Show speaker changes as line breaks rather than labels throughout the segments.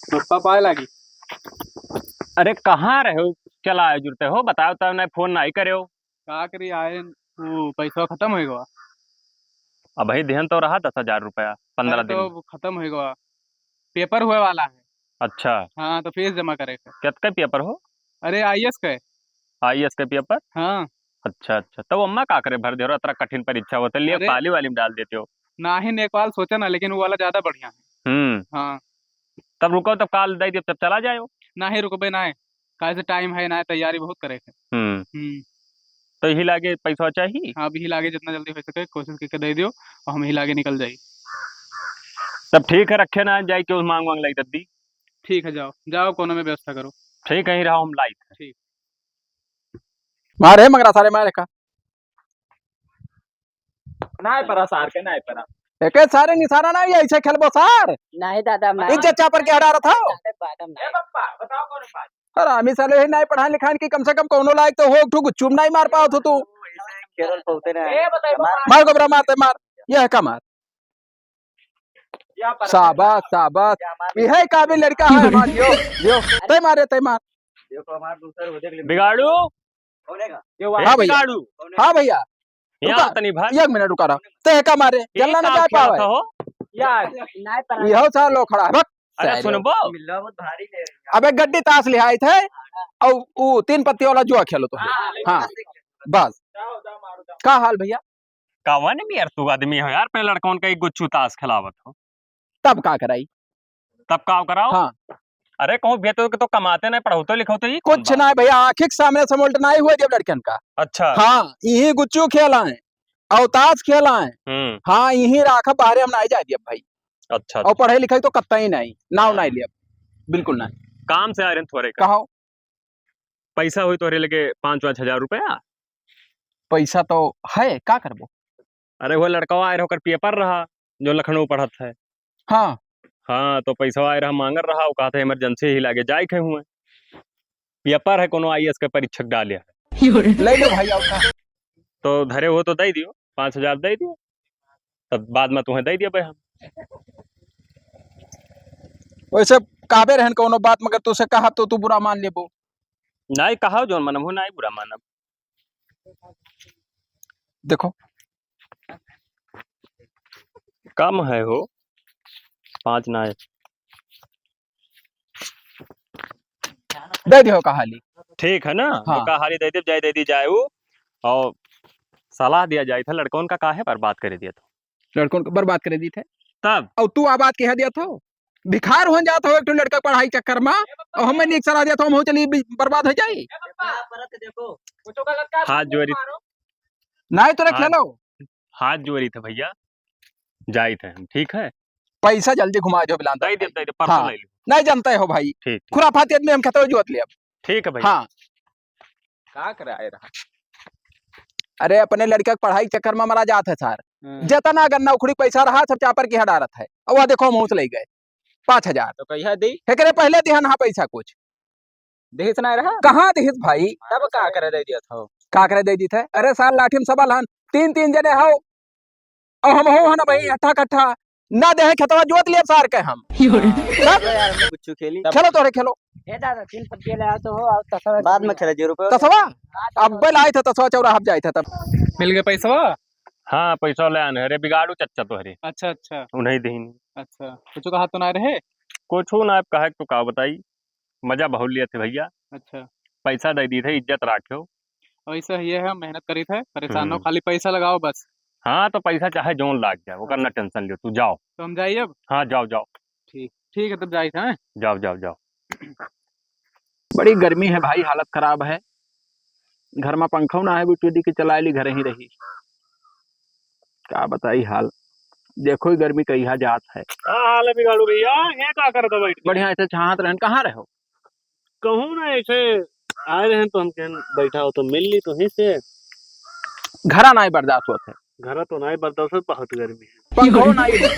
रुपा पाए लागी।
अरे कहाँ रहे हो? चला आए जुड़ते हो, बताओ तब नहीं फोन नहीं करे हो।
का करी आए वो पैसा खत्म हो गया।
अब भाई ध्यान तो रहा 10,000 रुपया
अरे
15 दिन में।
तो खत्म हो गया। पेपर हुए वाला है।
अच्छा।
हाँ तो फीस जमा करे के।
कितने पेपर हो?
अरे आईएएस के।
आईएएस के पेपर?
हाँ।
अच्छा अच्छा, तो अम्मा का करे भर दे रहे हो, इतना कठिन परीक्षा होता लिए
अरे
पाली वाली में डाल देते हो।
ना ही नेपाल सोचा ना, लेकिन वो वाला ज्यादा बढ़िया है।
हम्म।
हाँ।
तब रुको, तब काल दे दियो, तब चला जाओ।
ना ही रुकबे ना है। काहे से टाइम है ना है, तैयारी बहुत करे के।
हम्म।
हम्म।
तो यही लागे पैसा चाहिए।
हाँ अभी ही लागे जितना जल्दी हो सके कोशिश करके दे दियो और हम ही लागे निकल जाई।
तब ठीक है, रखे ना जाए क्यों मांग वांग लाई दद्दी।
ठीक है जाओ जाओ कोनो में व्यवस्था करो।
ठीक है, ही रहा हम लाई थे।
ठीक।
मारे मगरा सारे मारे का
नाय परा सार के नाय परा
एके सारे निसारा ना ये ऐसे खेलबो सार
नहीं दादा मैं
इन चच्चा पर के हटा रहा था।
ए पप्पा बताओ कौन बात।
अरे हमी साले नहीं पढ़ा लिखा कि कम से कम कोनो लायक तो हो ठुक चुम नहीं मार पाओ तो तू
केरल पहुंचे ना ए बताइए
मार गोबरा मारते मार ये है का मार
या पर
शाबाश शाबाश ये काबिल लड़का है मार दियो दियो तय मारे तय मार
देखो हमार दूसरे हो देख
बिगाड़ू।
होनेगा
ये
हाँ भैया।
बिगाड़ू।
हाँ भैया
यहाँ तनी भर।
एक मिनट रुका रहा तय का मारे जल्ला ना जा पावे
हो
यार
नहीं पर
ये हो सा लो खड़ा है
अरे सुनबो,
मिलना बहुत भारी ले रही है।
अबे गड्डी ताश ले आए थे और वो 3 पत्ती वाला जुआ खेलो तो हाँ बस
जाओ जाओ मारो जाओ।
का हाल भैया
कावन भी यार तू आदमी हो यार, पहले लड़कौन का एक गुच्छू ताश खिलावत हो,
तब का कराई
तब का कराओ।
हाँ
अरे कहूँ बेतो के तो कमाते नहीं, पढ़ो तो लिखो तो ये कौन
कुछ
बात?
ना भैया आंखें के सामने से मोल्ट नहीं हुए जब लड़कन का
अच्छा।
हाँ यही गुच्चू खेला है अवताज खेला है हाँ यही राखा बाहर हम नहीं जा दिया भाई
अच्छा।
और पढ़े लिखाई तो कत्ता ही नहीं नाव नहीं लिया बिल्कुल नहीं
काम से आ रहे हैं थोड़े का।
कहो
पैसा हुई तो लगे 5-5 हजार रुपया।
पैसा तो है का करबो
अरे वो लड़का आए होकर पेपर रहा जो लखनऊ पढ़त है।
हाँ
हाँ तो पैसा आए रहा मांगर रहा, वो कहते इमरजेंसी ही लागे जाए खे हुए पेपर है, कोनो आईएएस के परीक्षक डाले है।
ले लो भाई और का
तो धरे हो तो दे दियो, 5,000 दे दियो, तब बाद में तुम्हें दे दिया भाई हम।
वैसे काबे रहन कोनो बात मगर तुझसे कहा तो तू बुरा मान लेबो
नहीं कहा जो मनम हो, नहीं बुरा मानब।
देखो
कम है हो 5 ना है।
दे दियो कहाली
ठीक है ना।
हाँ।
तो कहाली दे दी जाए वो, और सलाह दिया जाए था लड़कों का काहे पर बात कर दिया था
लड़कों को बर्बाद कर दी थे
तब।
और तू आबाद कह दिया था भिखार हो जाता हो एक लड़का पढ़ाई चक्कर में और हमें नहीं सलाह दिया था हम हो चली बर्बाद हो जाए
परत देखो कुछ गलत का
हाथ जोड़ी
नहीं तो रख
हाँ।
लो
हाथ जोड़ी थे भैया, जाए थे हम। ठीक है,
पैसा जल्दी घुमा दो बिलांता
दे दे परसों
हाँ।
ले लो।
नहीं जानते हो भाई
ठीक ठीक।
खुराफाती आदमी हम कहते हो जोत लिया
ठीक है भैया।
हाँ
का कराए रहा।
अरे अपने लड़के के पढ़ाई चक्कर में मरा जात है सर जितना गन्ना उखड़ी पैसा रहा सब चापर की हडारत है और वह देखो मुँह ले गए 5,000
तो कहिया दी
एकरे पहले दिहन हाँ पैसा कुछ
देख ना रहा
कहाँ दिहित भाई
तब का करे दे दिया था।
का करे दे दी थे अरे साल लाठी में सबल हन 3-3 जने हो और हम हो ना भाई अट्ठा कट्ठा ना दे खेतवा जोत लिए सार के हम
यार हमने कुछ खेली
खेलो तोरे खेलो
ए दादा 3 पत्ती ले आओ तो हो और तसवा
बाद में खेले 0 रुपए
तसवा अब बेल आए थे तसवा चौरा हब जाए थे तब
मिल गया पैसा।
हाँ पैसा ले आने, अरे बिगाड़ू चच्चा तो हरे
अच्छा अच्छा
उन्हें दीन
अच्छा कुछ कहा तो ना रहे।
कुछ हो ना कहे तो का बताई, मजा बहुत लिए थे भैया,
अच्छा
पैसा दे दी थे, इज्जत राखो।
वैसा ये है मेहनत करी थे परेशान हो
हम्म।
खाली पैसा लगाओ बस।
हाँ तो पैसा चाहे जोन लाग जाए, वो करना टेंशन लियो, तू जाओ।
तो हम जाइए अब।
हाँ जाओ जाओ
ठीक ठीक है तब जाइए थे।
जाओ जाओ जाओ।
बड़ी गर्मी है भाई हालत खराब है घर में पंखा ना है बुटी की चला ली घर ही रही क्या बताई हाल देखो ही गर्मी कही जात है
हाल बिगाड़ू भैया, ये क्या कर दो बैठ
बढ़िया ऐसे छाहत रहन कहाँ रहो
कहूँ ना ऐसे आए रहे तो हम बैठा हो तो मिल ली तो ही से
घरा नहीं बर्दाश्त होते
घर तो नहीं बर्दाश्त, बहुत गर्मी है।
पंखो नहीं है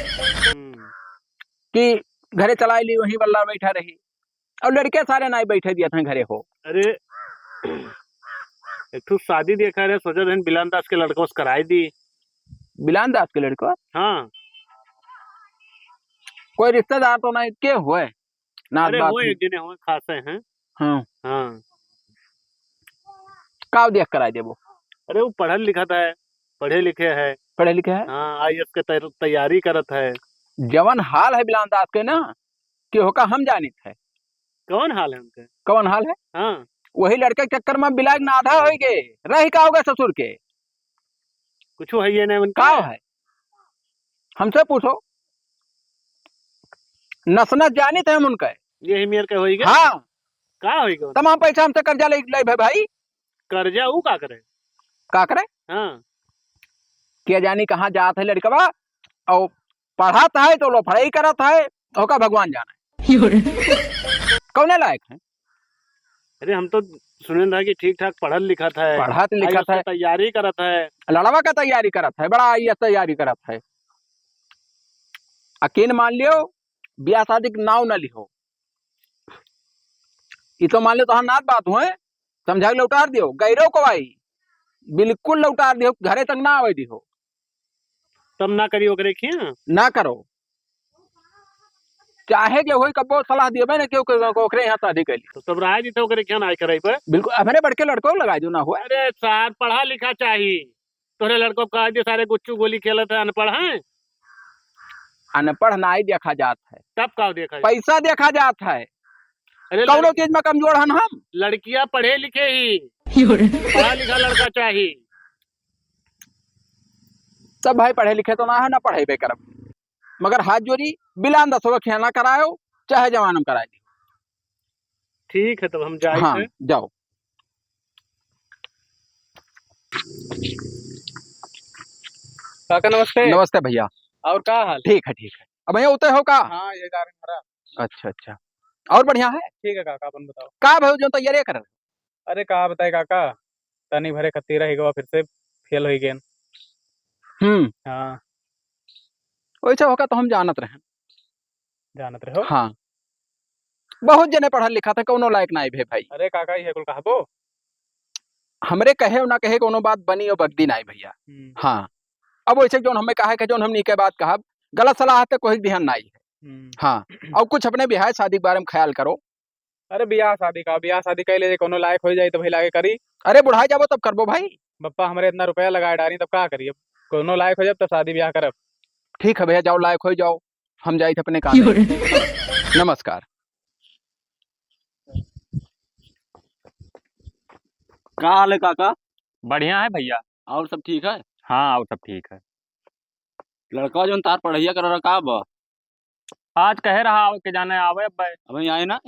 कि घरे चलाई ली वहीं बल्ला बैठा रही और लड़के सारे नहीं बैठे दिया था घरे हो
अरे एक तो शादी देखा रहे, सोचा रहे बिलान दास के लड़कों से कराई दी।
बिलान दास के लड़को
हाँ
कोई रिश्तेदार तो नहीं के हुए नात
अरे
बात
वो एक दिन हुए खासे हैं।
हाँ
हाँ,
का देख कर आए वो
अरे वो पढ़ल लिखत है, पढ़े लिखे है।
पढ़े लिखे है
हाँ, आईएएस के तैयारी करत है।
जवन हाल है बिलान दास के ना कि होका हम जानित है
कौन हाल है उनके?
कौन हाल है
हाँ,
वही लड़के के चक्कर में बिलाग ना आधा हो गए रही का होगा ससुर के
कुछ है ये नहीं उनका।
का है हमसे पूछो नसनस जानित है हम उनका
ये मेर के होई गए।
हाँ
का होई गए?
तमाम पैसा हमसे कर्जा ले ले भाई
कर्जा ऊ का करे?
का करे
हाँ,
किया जानी कहाँ जात है लड़कवा और पढ़ात है तो लो पढ़ाई करत है होका भगवान जाना है कौन लायक है
अरे हम तो सुने था कि ठीक ठाक पढ़ल लिखत है,
पढ़त लिखत
IAS
है
की तैयारी करत है।
लड़वा का तैयारी करत है बड़ा आईएएस तैयारी करत है अकेन मान लियो ब्याह शादी के नाव न लिहो ये तो मान लो तो नात बात हुए समझा के लौटार दियो गैरो को आई बिल्कुल लौटार दियो घरे तक ना आवे दिहो
तब ना करियो करे खिया।
ना करो चाहे जो होई कबो सलाह दियो मैंने क्यों ओकरे यहाँ शादी कर ली
तो तब राय दी थे करे खिया ना करे पे।
बिल्कुल अपने बड़के लड़कों लगा दो ना हुआ
अरे सार पढ़ा लिखा चाहिए। तोरे लड़कों को कहा दिए सारे गुच्चू गोली खेलत है, अनपढ़ हैं।
अनपढ़ ना ही देखा जात है
तब का देखा जाए?
पैसा देखा जात है
अरे
कौनो चीज में कमजोर हन हम
लड़कियां पढ़े लिखे ही, पढ़ा लिखा लड़का चाहिए।
सब भाई पढ़े लिखे तो ना है ना पढ़े बेकरम मगर हाथ जोड़ी बिलान दसो खेलना करायो चाहे जवानम कराए
ठीक है तब हम जाए
हाँ
थे।
जाओ
काका नमस्ते।
नमस्ते भैया
और का हाल?
ठीक है अब भैया उतरे हो का
हाँ ये जा रहे हैं।
अच्छा और बढ़िया है
ठीक है काका अपन बताओ।
का भाई जो तैयारी कर
अरे का बताए काका तनी भरे खतीरा ही गवा फिर से फेल हो गए। हाँ
वैसे होगा तो हम जानत रहे
जानत रहे हो।
हाँ बहुत जने पढ़ा लिखा था कोनो लायक ना भे भाई
अरे काका ये कुल कहबो।
हमरे कहे ना कहे कोनो बात बनी और बगदी ना भैया हाँ अब वैसे जो हमें कहा जो हमनी के बात कहा गलत सलाह तो कोई ध्यान ना है हाँ और कुछ अपने ब्याह शादी के बारे में ख्याल करो।
अरे ब्याह शादी कर ले कोनो लायक हो जाए तो भाई लागे करी।
अरे बुढ़ाई जाबो तब करबो भाई
बप्पा हमारे इतना रुपया लगाए डारी तब का करिए कोनो लायक हो जाए तब शादी ब्याह करब।
ठीक है भैया जाओ लायक हो जाओ हम जाए थे अपने काम में। नमस्कार।
का हाल है काका?
बढ़िया है भैया।
और सब ठीक है?
हाँ, और सब ठीक है।
लड़का जो तार पढ़ैया कर रहा का बा?
आज कहे रहा आवे के जाने आवे अब
अभी आए ना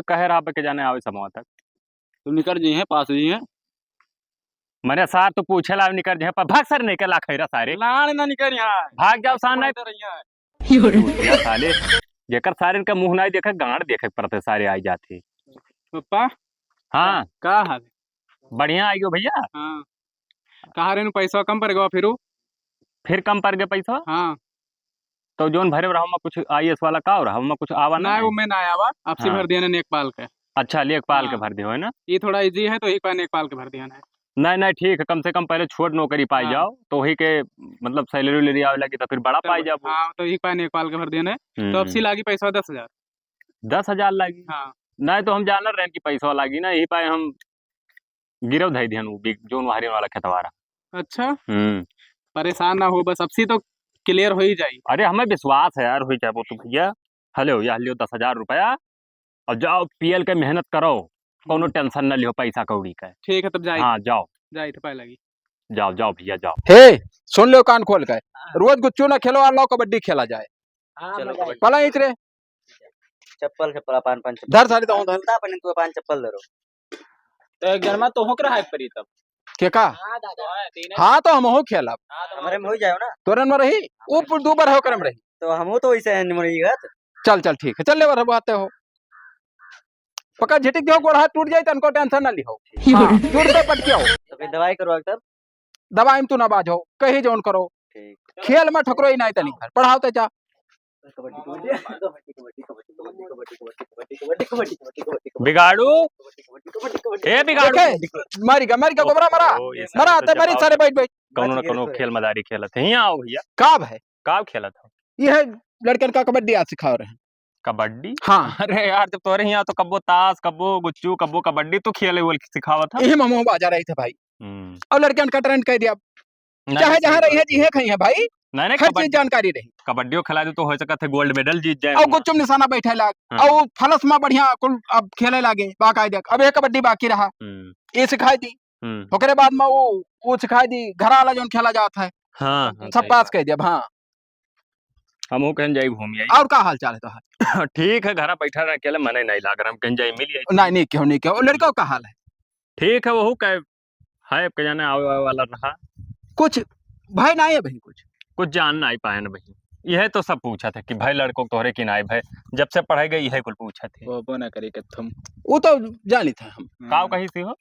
कहे रहा के जाने आवे समय तक।
तुम निकल जी हैं पास जी हैं
मरे सार तो पूछे ला निकल जे पर भाग सर निकला खैरा सारे
लाड़ ना निकल यहाँ
भाग जाओ सान नहीं
रही
साले जेकर सारे इनका मुंह नहीं देखे गांड देखे पड़ते सारे आई जाते।
पप्पा
हाँ
का हाल?
बढ़िया आइयो भैया।
हाँ कहा रे पैसा कम पड़ गवा
फिर कम पड़ गए पैसा।
हाँ
तो जोन भरे रहा कुछ आईएएस वाला का हो रहा कुछ आवा
ना वो मैं ना आवा आपसे
हाँ।
भर दिया नेकपाल के।
अच्छा लेखपाल के
हाँ।
भर दियो है ना।
ये थोड़ा इजी है तो एक बार नेकपाल के भर दिया है।
नहीं ठीक है कम से कम पहले छोट नौकरी पाई
हाँ।
जाओ तो वही के मतलब सैलरी उलरी आवे लगी तो फिर बड़ा पाई जाओ।
हाँ तो एक बार नेकपाल के भर दिया है तो अब सी लागी पैसा 10,000।
10,000 लगी।
हाँ
नहीं तो हम जानर रहे कि पैसा लगी ना यही पाए हम गिरव धई दिहन जोन वहारे वाला खेतवारा।
अच्छा परेशान ना हो बस अब सी तो क्लियर हो ही जाए।
अरे हमें विश्वास है यार हो जाए वो तो भैया। हलो या लियो 10,000 रुपया और जाओ पीएल के मेहनत करो कोनो टेंशन न लियो पैसा कौड़ी का।
ठीक है तब जाए।
हाँ जाओ
तो पाए लगी।
जाओ भैया जाओ।
हे सुन लो कान खोल कर रोज गुच्चू ना खेलो और लो कबड्डी खेला जाए।
चलो
पला इच रे
चप्पल के पला पान
धर सारे तो धर
पान तू पान चप्पल धरो
तो एक जन्मा तो होकर है परी तब
के का
हाँ दादा
हाँ तो हम हो खेलब
हमारे में हो जाओ ना
तोरन में रही ऊपर दो बार हो करम रही
तो हम तो वैसे हैं निमरी
चल ठीक है चल ले बार बाते हो पक्का झिटिक जो गोड़ हाथ टूट जाए तो उनको टेंशन ना लिहो। हाँ, टूट पे पटके हो
तो फिर दवाई करो तब
दवाई में तू ना बाजो कहीं जोन करो
ठीक
खेल में ठकरो ही नहीं तनी पढ़ाओ ते जा
बिगाड़ू ए बिगाड़ू
देखे मारी का गोबरा मरा
ओ, ये
मरा
सारे
आते
तो
मारी
जवाब
सारे बैठ
कोनो न कोनो खेल मदारी खेलत है। यहाँ आओ भैया
काब है
काब खेलत हो।
ये है लड़कन का कबड्डी आज सिखा रहे हैं
कबड्डी?
हाँ
अरे यार जब तोरे यहाँ तो कब्बो ताश कब्बो गुच्चू कब्बो कबड्डी तो खेले वो सिखावा था।
यही ममो बाजा रहे थे भाई। और लड़कियन का ट्रेंड कह दिया, चाहे जहाँ रही है जी है कहीं है भाई,
नहीं नहीं
हर चीज जानकारी रही।
कबड्डियो खिला दे तो हो सकता है गोल्ड मेडल जीत जाए।
और गुच्चुम निशाना बैठे लाग,
हाँ।
और फलस में बढ़िया कुल अब खेले लागे बाकायदा। अब एक कबड्डी बाकी रहा, ये सिखाई दी, ओकरे बाद में वो सिखाई दी घर वाला जो खेला जाता है।
हाँ
सब पास कह दिया। हाँ
हम कहीं जाई घूम आई।
और का हाल चाल है तो?
ठीक है घर बैठा रह अकेले मने नहीं लाग रहा हम कहीं जाई मिल जाई।
नहीं नहीं क्यों लड़का का हाल है?
ठीक है वो कह है के जाने आवे वाला रहा
कुछ भाई ना है भाई,
कुछ जान नहीं पाए ना भाई। यह तो सब पूछा था कि भाई लड़कों तोहरे की नाई भाई जब से पढ़ाई गई यह कुल पूछा थे।
वो ना करे कि तुम
वो तो जानी था हम।
काव कही सी हो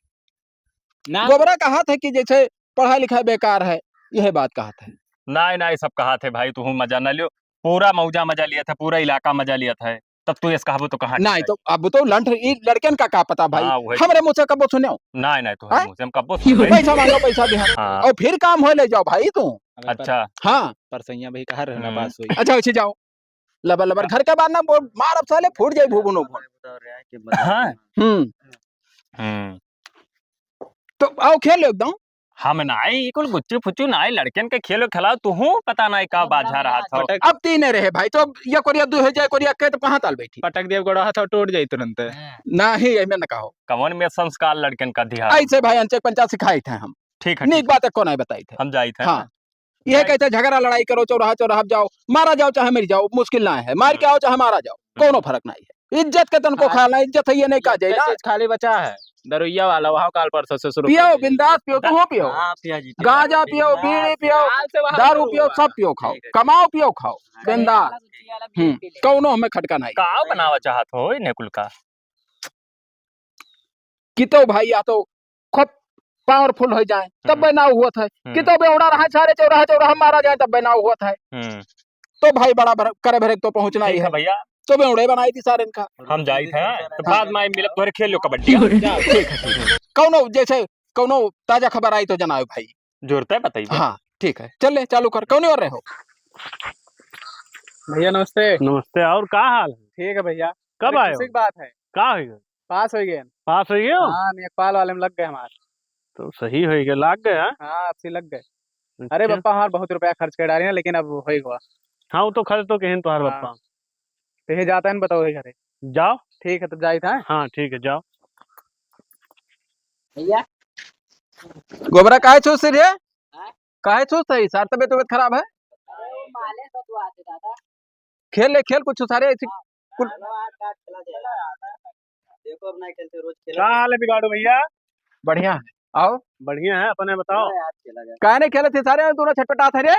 ना
गोबरा कहा था कि जैसे पढ़ाई लिखाई बेकार है, यह बात कहा था।
नहीं नहीं सब कहा थे भाई तू मजा न लियो, पूरा मौजा मजा लिया था, पूरा इलाका मजा लिया था, तब तू इस कहावत तो कहा
नहीं तो अब तो लड़कन का क्या पता भाई,
हाँ, वही।
हमरे मुँह से कबो सुने
नहीं नहीं तो
हैं?
मुझसे हम कब
पैसा मांगो पैसा दे
हाँ।
और फिर काम हो ले जाओ भाई तुम।
अच्छा
हाँ
परसैया भाई कहा रहना
हम्म।
पास हुई।
अच्छा अच्छे जाओ लबर लबर घर के बाद ना मार अब साले फूट जाए भूगुनो।
हाँ
हम्म तो आओ खेल लो एकदम।
हम नाई कुल गुच्चू फुच्चू नाई लड़कन के खेलो खिलाओ तू पता नहीं का बाजा रहा था।
अब तीन रहे भाई, तो ये कोरिया दो है जाए कोरिया के तो कहाँ ताल बैठी
पटक दिया गोड़ा हाथ टूट जाई तुरंत।
नहीं ऐमें न कहो
कमन में संस्कार लड़कन का ध्यान।
ऐसे भाई अंचक पंचा सिखाई थे हम,
ठीक है
नीक बात है को नहीं बताई थे
हम जाई थे।
हाँ यह कहते झगड़ा लड़ाई करो चौराहा चौराहा जाओ, मारा जाओ चाहे मर जाओ, मुश्किल ना है, मार के आओ चाहे मारा जाओ, कोनो फर्क नहीं है। इज्जत के तन को खाना इज्जत है ये नहीं कहा जाए ना।
खाली बचा है दरुइया वाला वहाँ काल परसों से शुरू
पियो बिंदास पियो, तू पियो गांजा पियो बीड़ी पियो दारू पियो सब पियो खाओ कमाओ पियो खाओ बिंदास। कौनो हमें खटका नहीं
का बनावा चाहत हो इन्हें कुल का
कि तो भाई या तो खूब पावरफुल हो जाए तब बनाव हुआ था, कि तो बेवड़ा रहा सारे चौराहा चौराहा मारा जाए तब बनाव हुआ था। तो भाई बड़ा करे भरे तो पहुंचना ही है
भैया,
तो बेवड़े बनाई थी सारे इनका।
हम जाई थे तो बाद में मिलब तोरे खेल लो कबड्डी।
ठीक है कौनो जैसे कौनो ताजा खबर आई तो जनाओ भाई।
जोरता है बताइए।
हाँ ठीक है चल ले चालू कर। कौन और रहे हो?
भैया नमस्ते।
नमस्ते। और का हाल है?
ठीक है भैया।
कब
अरे
आए
खुशी
हो?
की बात है,
का हो गया?
पास हो गए।
पास हो गए हो?
हाँ नेपाल वाले में लग गए हमारे।
तो सही हो गया, लाग गया।
हाँ अब से लग गए। अरे बप्पा हमारे बहुत रुपया खर्च कर डाले ना, लेकिन अब हो ही हुआ।
हाँ वो तो खर्च तो कहीं तुम्हारे
हाँ।
बापा।
तो ये जाता है ना, बताओ घरे।
जाओ।
ठीक है तो जाई था।
हाँ ठीक है जाओ।
भैया
गोबरा काहे छो से रे? काहे छो सही सार तबियत खराब है?
माले बतवा दे दादा।
खेल ले खेल कुछ सारे ऐसे
देखो अब नहीं खेलते रोज
क्या हाल है बिगाड़ो भैया?
बढ़िया है। आओ
बढ़िया है, अपने बताओ।
काहे नहीं खेले थे सारे दोनों छटपटा थे रे?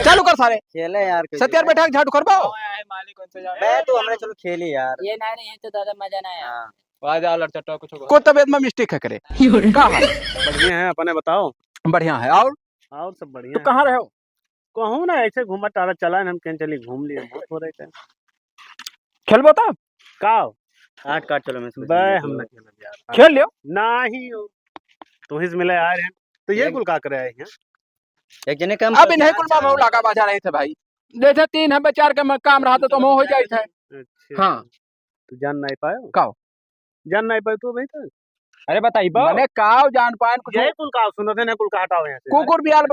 चालू कर सारे
खेले यार
सत्यार बैठा झाड़ू करवाओ।
मैं तो हमने चलो खेली यार। ये नहीं रहे तो दादा मजा ना आया।
आ जाओ लड़चटा कुछ
को तबियत में मिस्टेक है करे का हाल?
बढ़िया है, अपने बताओ।
बढ़िया है। और
सब बढ़िया
तो
है।
कहाँ रहे हो?
कहूँ ना ऐसे घूमा टारा चला हम कहीं चली घूम लिए, बहुत हो रहे थे।
खेलबो तब
का
आठ काट चलो मैं
बे हम ना खेल यार।
खेल लियो।
नहीं हो तो हिस मिले आ रहे हैं तो ये कुल का करे आए हैं।
एक जने कम
अब इन्हें कुल मामू लगा बाजा रहे थे भाई, जैसे तीन है चार का काम रहा तो हो जाए थे।
अच्छा
हाँ
तो जान नहीं पाए
का
जान नहीं पाए तो भाई तो
अरे बताई
मैंने काव जान पान कुछ
यही कुल का सुनो थे ना कुल का हटाओ यहाँ से।
कुकुर बियान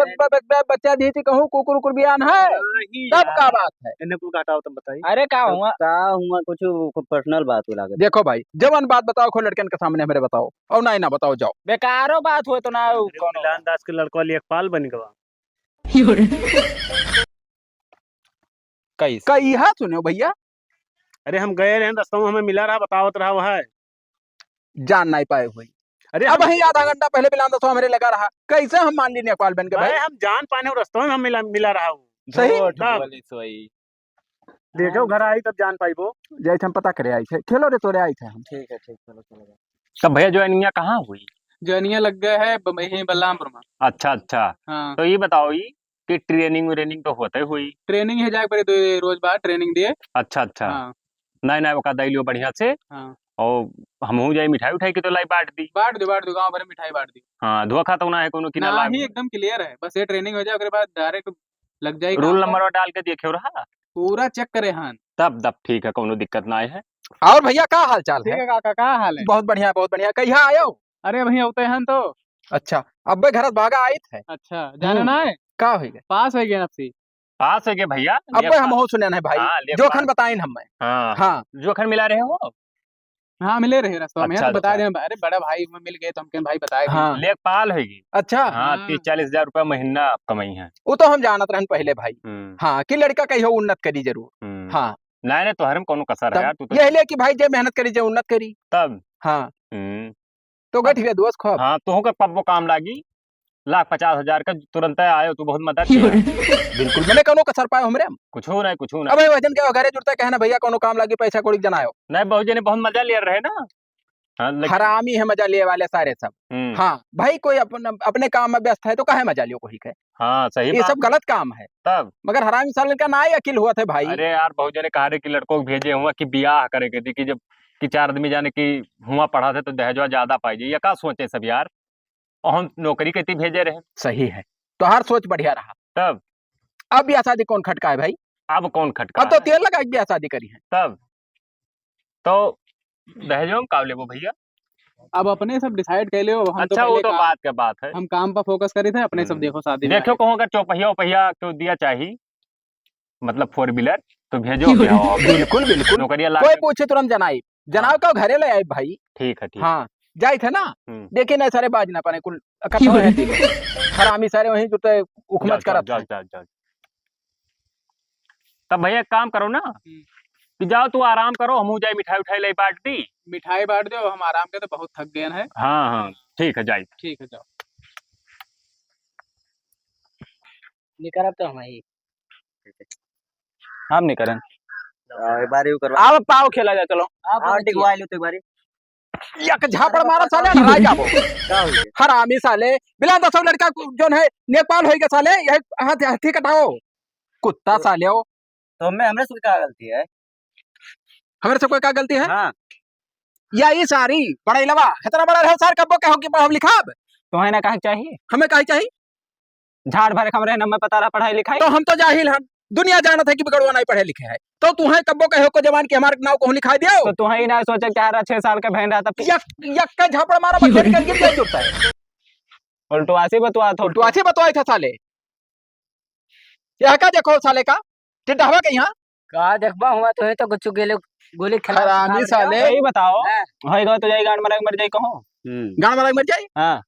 बच्चा दी थी कहूँ कुकुर कुकुर बियान है
नहीं
तब
यार,
का बात है।
इन्हें कुल का हटाओ तब बताइए।
अरे का हुआ
कुछ पर्सनल बात हो लागत।
देखो भाई जवान बात बताओ खो लड़कन के सामने मेरे बताओ और नहीं ना बताओ जाओ।
बेकारो बात हुए तो ना
मिलान दास के लड़का लिए पाल बन गवा।
कई है सुनो भैया,
अरे हम गए रहे रास्ता में हमें मिला रहा बतावत रहा वह है।
जान नहीं पाए हुई।
अरे
अब वही आधा घंटा पहले बिलान दसो हमारे लगा रहा, कैसे हम मान ली नेपाल बन के भाई?
भाई हम जान पाने रास्ता में हम मिला रहा हूँ।
सही
देखो घर आई तब जान पाई वो।
जैसे हम पता करे आई थे खेलो रे तोरे आई थे हम।
ठीक है ठीक चलो चलो।
तब भैया ज्वाइनिंग कहाँ हुई?
जनिया लग गए है यहीं बलरामपुर में।
अच्छा अच्छा
हाँ
तो ये बताओ ये कि ट्रेनिंग व्रेनिंग तो होते हुई।
ट्रेनिंग है जाके दो रोज बाद ट्रेनिंग दिए।
अच्छा अच्छा
हाँ
नहीं नहीं वो का दैलियो बढ़िया से
हाँ
और हम जाए मिठाई उठाई की तो लाई बांट दी।
बांट दो गाँव भर में मिठाई बांट दी।
हाँ धोखा खाता ना है कोनो की ना
ना
लाग।
ही एकदम क्लियर है, बस ये ट्रेनिंग हो जाए उसके बाद डायरेक्ट लग जाएगी।
रोल नंबर डाल के देखे रहा
पूरा चेक करे हाँ।
तब ठीक है, कोनो दिक्कत ना है।
और भैया का हाल चाल
ठीक
है?
है काका, का हाल है?
बहुत बढ़िया कहिया आयो?
अरे भैया होते हैं तो।
अच्छा अब्बे घर भागा आयत है
अच्छा जाने ना है,
का हो गए?
पास है गया नफसी।
पास है के भैया?
अब्बे हम हो सुने है भाई,
हाँ,
जोखन बताइन हमें।
हाँ
हाँ
जोखन मिला रहे हो।
हाँ मिले रहे रास्ता में,
अच्छा,
तो बता
अच्छा।
दें। अरे बड़ा भाई में मिल गए तो हमके भाई बताए भी।
हाँ
लेखपाल होगी।
अच्छा
हाँ,
हाँ।
30-40 हजार रुपया महीना कमाई है।
वो तो हम जानत रहन पहले भाई।
हम्म,
हाँ कि लड़का कहियो उन्नत करी जरूर।
हम्म।
हाँ
नहीं तो हरम कोनो कसर है यार, तू तो
यही ले कि भाई जे मेहनत करी जे उन्नत करी।
तब।
हाँ
हम्म।
तो गठ गए दोस्त खूब।
हाँ, तू का पब्बो काम लागी। 1,50,000 का तुरंत आयो, तू बहुत मदद किया।
बिल्कुल मैंने कोनो कसर पाए हमरे।
कुछ हो नहीं, कुछ हो
अब
नहीं।
वजन के घरे जुड़ता कहना भैया कोनो काम लागी पैसा कोड़ी जनायो।
नहीं, बहुजी ने बहुत मजा लिया रहे ना। हाँ, लेकिन
हरामी है मजा लिए वाले सारे सब। हाँ भाई कोई अपने काम में व्यस्त है तो काहे मजा लियो कोई के।
हाँ सही
ये
बात
सब गलत काम है।
तब।
मगर हरामी साल का ना ही अकिल हुआ थे भाई।
अरे यार, बहुजी ने कहा रे कि लड़कों को भेजे हुआ कि बियाह करे के थी, कि जब कि 4 आदमी जाने की हुआ पढ़ा थे तो दहेजवा ज्यादा पाई ये का सोचे सब यार। और हम नौकरी के थी भेजे रहे।
सही है तो हर सोच बढ़िया रहा।
तब
अब ब्याह शादी कौन खटका है भाई?
अब कौन खटका
अब तो
है?
तेल लगा के ब्याह शादी करी है।
तब तो दहेजवा में का लेबो भैया?
अब अपने सब डिसाइड कर लियो। हम
अच्छा,
तो
वो
पहले
तो बात का बात है।
हम काम पर फोकस करे थे अपने। सब देखो शादी में
देखो कहूँ अगर चौपहिया उपहिया क्यों दिया चाहिए, मतलब 4 व्हीलर तो भेजो।
बिल्कुल बिल्कुल
नौकरिया ला
कोई
के।
पूछे तुरंत जनाई जनाव का घरे ले आए भाई।
ठीक है, ठीक।
हाँ जाए थे ना।
हम्म।
देखे ना सारे बाज ना पाने कुल इकट्ठा है तीनों। हरामी सारे वहीं जुटे उखमच करत
जाओ,
हैं।
जाओ, जाओ। तब भैया एक काम करो ना, कि जाओ तू आराम करो, हम जाए मिठाई उठाई ले बांट दी।
मिठाई बांट दो, हम आराम के तो बहुत थक गए हैं।
हाँ हाँ ठीक है, जाए।
ठीक है जाओ।
निकल तो हम ही
हम नहीं करें।
एक बार यू करवा
अब पाव खेला जाए, चलो।
आप टिकवा लो तो एक बारी
यक झापड़ मारा साले हराय जाबो।
का हो गया
हरामी साले बिला तो सब लड़का जोन है नेपाल होई के साले यह हाथी कटाओ कुत्ता साले हो।
तो हमरे से क्या गलती है?
हमारे से कोई क्या गलती है?
हाँ
या ये सारी पढ़ाई लवा इतना बड़ा रहो सर कब्बो कहो कि पढ़ब लिखब।
तो है ना कहा चाहिए
हमें काहे चाहिए?
झाड़ भरे कमरे न मैं पता रहा पढ़ाई लिखाई।
तो हम तो जाहिल हम दुनिया जानत है कि बिगड़वा नहीं पढ़े लिखे है। तो तू है कब्बो कहो को जवान के हमारे नाव को लिखा दियो।
तो तू ही ना सोचा क्या रहा 6 साल का बहन रहा था।
यक यक का झापड़ मारा बखेर कर गिर जाए जुटता है।
उल्टवासी बतवा थो।
तो आछी बतवाए था साले यह का देखो साले का टिड्ढावा के यहाँ
का देखबा हुआ तो है तो कुछ गेले गोली खिला
हरामी साले।
यही बताओ
हाँ।
होएगा तो जाई गांड मर जाई कहो।
गान वाला मर जाए।
हाँ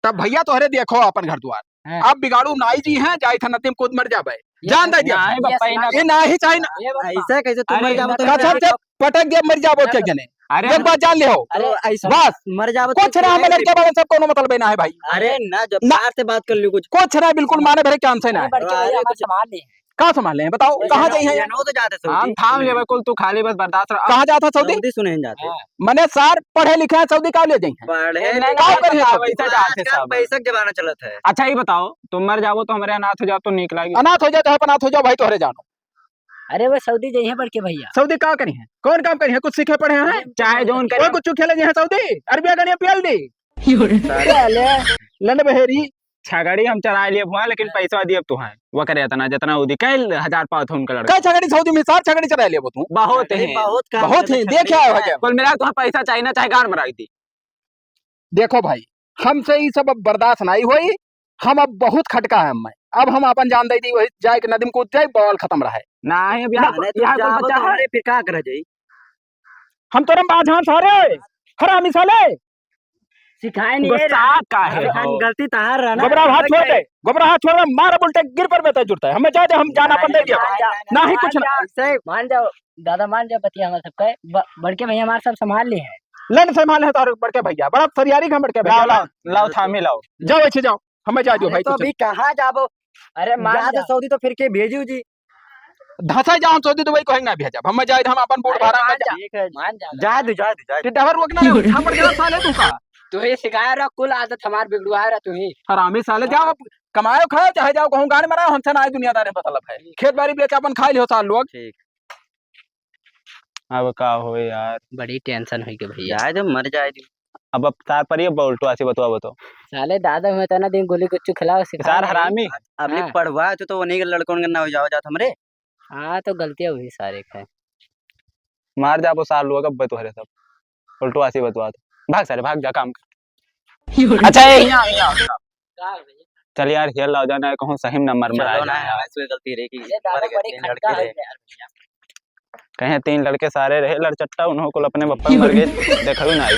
तब भैया तोहरे देखो अपन घर द्वार।
हाँ।
अब बिगाड़ू नाई जी हैं जाए था नतीम कूद मर जाबे जान दे दिया।
नहीं बप्पा ही ना।
ये ना ही चाहिए ना
ऐसा कैसे तुम
अरे
मर जाओ तो
कसम से पटक दे मर जाबो के जने।
अरे
एक बात जान ले हो
अरे ऐसा
बस
मर जाओ
कुछ ना हम लड़के वाले सब कोनो मतलब ना है भाई।
अरे ना जब
ना।
प्यार से बात कर लियो कुछ
कुछ ना बिल्कुल माने भरे चांस है ना।
संभाल ले
कहाँ संभाले हैं बताओ कहाँ जाइए?
तो जाते
हम
सऊदी
थाम लेवे कुल तू खाली बस बर्दाश्त रख।
कहाँ जाता सऊदी?
सऊदी सुने जाते
मैंने सार पढ़े लिखे हैं सऊदी का ले जाइए।
पढ़े
नहीं,
का करिए सब?
वैसे जाते सब।
पैसा के जमाना चलत है।
अच्छा ही बताओ, तुम मर जाओ तो हमारे अनाथ हो जाओ तो निक लागी।
अनाथ हो जाए चाहे अनाथ हो जाओ भाई तोहरे जानो।
अरे वो सऊदी जाइए बढ़ के भैया
सऊदी का करी है? कौन काम करी है? कुछ सीखे पढ़े हैं?
चाहे जो
कोई कुछ खेले हैं सऊदी अरबिया गणिया पियल दी लन बहेरी
छगड़ी हम चरा लिए हुआ लेकिन पैसा दिए तू है वो करे तना जितना उदी कल 1000 पाओ था उनका लड़का।
का छगड़ी सऊदी में सार छगड़ी चला ले तू।
बहुत ही
बहुत ही देखे आए हो
कुल मिला तो पैसा चाहिए ना चाहे गांड मराई थी।
देखो भाई हमसे ये सब अब बर्दाश्त नहीं हुई। हम अब बहुत खटका है हमें। अब हम अपन जान दे दी वही जाए के नदीम कूद जाए बॉल खत्म रहे।
नहीं अब यहाँ कोई बच्चा है।
फिर क्या कर जाई
हम तो बाझान सारे हरामी साले
सिखाए नहीं
गुस्सा का है हो।
गलती तहार रहा ना
गोबरा हाथ छोड़ दे गोबरा हाथ छोड़ दे मार बोलते गिर पर बेटा जुड़ता है हमें जाए हम जाना अपन दे दिया ना ही कुछ ना।
सही मान जाओ दादा मान जाओ बतिया हमारे सबका बढ़ के भैया हमारे सब संभाल लिए हैं।
लन संभाल है तार बड़के भैया बड़ा सरियारी का बड़के
लाओ
भैया।
लाओ लाओ थामे लाओ।
जाओ अच्छे जाओ हमें जा दो भाई
तो अभी कहाँ जाबो? अरे मान सऊदी तो फिर के भेजू जी
धसा जाओ सऊदी दुबई को ना भेजा हमें जाए हम अपन बोर्ड भाड़ा में
ठीक है मान जा
जा दे जा दे
जा डहर रोकना रे छापड़ गया साले तू का
तू ही सिखाया रहा कुल आदत हमार बिगड़ुआ रहा तू ही
हरामी साले जाओ अब कमाओ खाओ चाहे जाओ कहूं गाने मराओ हमसे ना दुनियादारी मतलब है खेत बाड़ी बेच अपन खा लियो साल लोग।
अब का हो यार
बड़ी टेंशन हुई के भैया जाए जब मर जाए
अब तार पर ये बोल्टो ऐसे बतवा बताओ
साले दादा में तो ना दिन गोली कुछ खिलाओ सिखा
सार हरामी।
अब पढ़वा तो उन्हीं के लड़कों के ना हो जाओ जात हमरे। हाँ तो गलतियां हुई सारे है
मार जा वो साल हुआ कब बतुहरे सब उल्टो आसी बतवा दो भाग सारे भाग जा काम कर अच्छा ये यहाँ चल यार खेल लाओ जाना कहूँ सही में नंबर में
चलो ना यार, इसमें गलती रही कि हमारे घर तीन लड़के थे यार भैया।
कहे 3 लड़के सारे रहे लड़चट्टा उन्हों को अपने बप्पा मर गए देखा भी ना आई